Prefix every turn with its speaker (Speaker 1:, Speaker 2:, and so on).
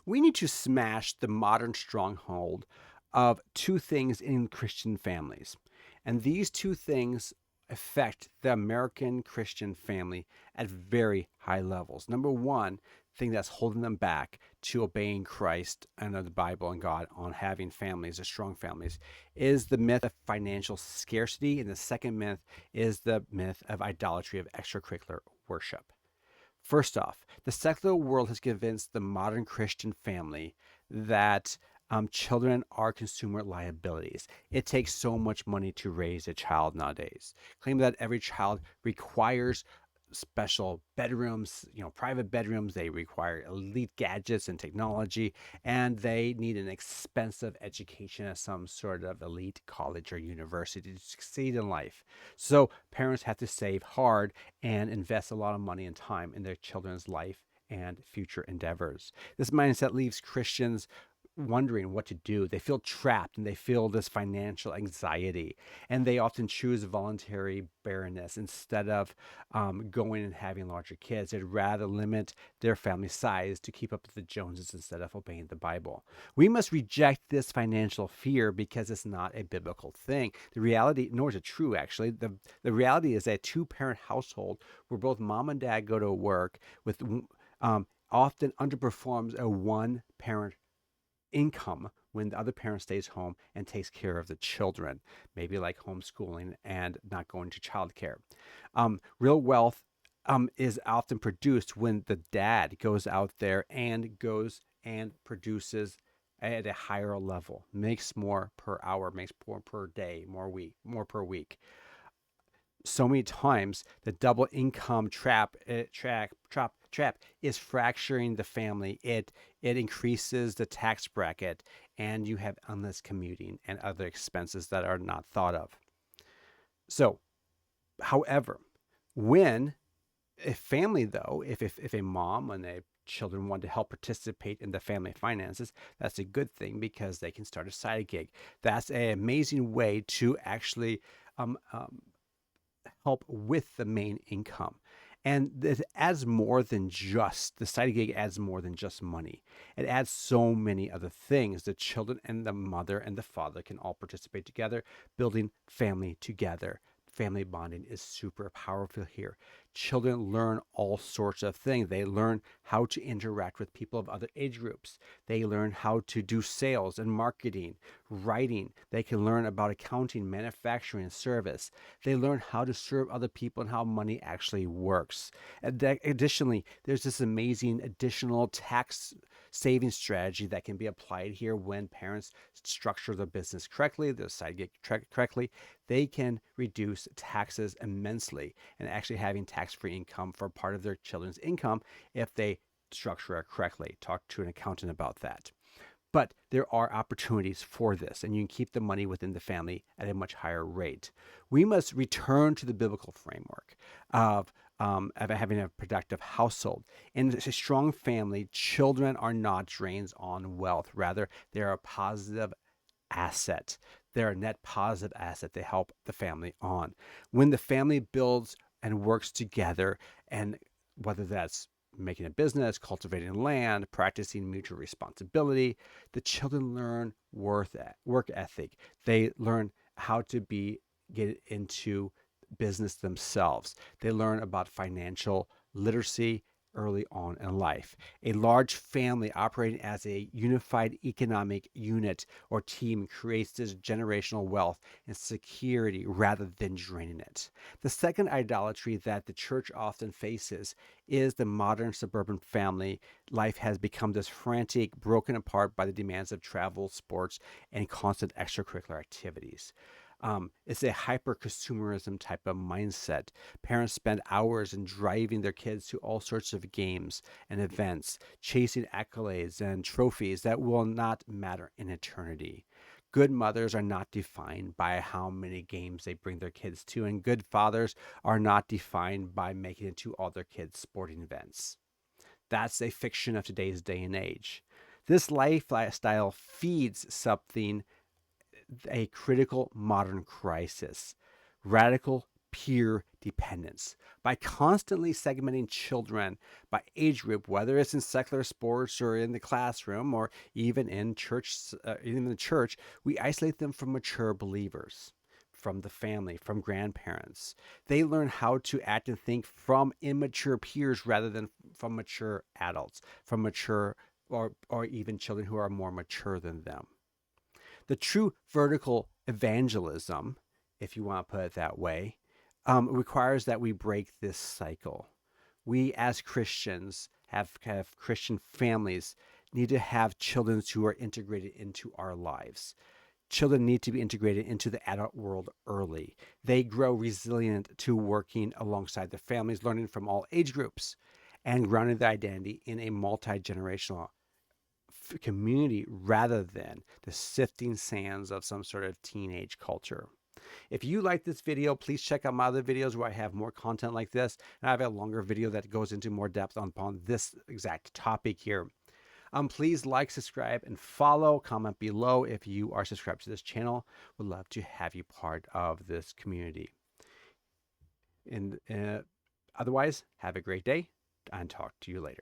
Speaker 1: We need to smash the modern stronghold of two things in Christian families. And these two things affect the American Christian family at very high levels. Number one thing that's holding them back to obeying Christ and the Bible and God on having families, or strong families, is the myth of financial scarcity. And the second myth is the myth of idolatry, of extracurricular worship. First off, the secular world has convinced the modern Christian family that children are consumer liabilities. It takes so much money to raise a child nowadays. Claim that every child requires special bedrooms, private bedrooms. They require elite gadgets and technology, and they need an expensive education at some sort of elite college or university to succeed in life. So parents have to save hard and invest a lot of money and time in their children's life and future endeavors. This mindset leaves Christians wondering what to do. They feel trapped and they feel this financial anxiety, and they often choose voluntary barrenness instead of going and having larger kids. They'd rather limit their family size to keep up with the Joneses instead of obeying the Bible. We must reject this financial fear because it's not a biblical thing. The reality, nor is it true actually, the reality is that a two-parent household where both mom and dad go to work with often underperforms a one-parent income when the other parent stays home and takes care of the children, maybe like homeschooling and not going to childcare. Real wealth is often produced when the dad goes out there and goes and produces at a higher level, makes more per hour, makes more per day, more per week. So many times the double income trap is fracturing the family. It increases the tax bracket, and you have endless commuting and other expenses that are not thought of. So, however, when a family, though, if a mom and a children want to help participate in the family finances, that's a good thing because they can start a side gig. That's an amazing way to actually help with the main income. And it adds more than just, the side gig adds more than just money. It adds so many other things. The children and the mother and the father can all participate together, building family together. Family bonding is super powerful here. Children learn all sorts of things. They learn how to interact with people of other age groups. They learn how to do sales and marketing, writing. They can learn about accounting, manufacturing, and service. They learn how to serve other people and how money actually works. Additionally, there's this amazing additional tax saving strategy that can be applied here when parents structure the business correctly, the side gig correctly. They can reduce taxes immensely and actually having tax-free income for part of their children's income if they structure it correctly. Talk to an accountant about that. But there are opportunities for this, and you can keep the money within the family at a much higher rate. We must return to the biblical framework of having a productive household. In a strong family, children are not drains on wealth. Rather, they're a positive asset. They're a net positive asset to help the family on. When the family builds and works together, and whether that's making a business, cultivating land, practicing mutual responsibility, the children learn work ethic. They learn how to get into business themselves. They learn about financial literacy early on in life. A large family operating as a unified economic unit or team creates this generational wealth and security rather than draining it. The second idolatry that the church often faces is the modern suburban family. Life has become this frantic, broken apart by the demands of travel, sports, and constant extracurricular activities. It's a hyper consumerism type of mindset. Parents spend hours in driving their kids to all sorts of games and events, chasing accolades and trophies that will not matter in eternity. Good mothers are not defined by how many games they bring their kids to, and good fathers are not defined by making it to all their kids' sporting events. That's a fiction of today's day and age. This lifestyle feeds something, a critical modern crisis: radical peer dependence. By constantly segmenting children by age group, whether it's in secular sports or in the classroom or even in the church, we isolate them from mature believers, from the family, from grandparents. They learn how to act and think from immature peers rather than from mature adults, from mature or even children who are more mature than them. The true vertical evangelism, if you want to put it that way, requires that we break this cycle. We as Christians have Christian families need to have children who are integrated into our lives. Children need to be integrated into the adult world early. They grow resilient to working alongside their families, learning from all age groups, and grounding their identity in a multi generational community rather than the sifting sands of some sort of teenage culture. If you like this video, please check out my other videos where I have more content like this. And I have a longer video that goes into more depth upon this exact topic here. Please like, subscribe, and follow. Comment below if you are subscribed to this channel. Would love to have you part of this community. And otherwise, have a great day and talk to you later.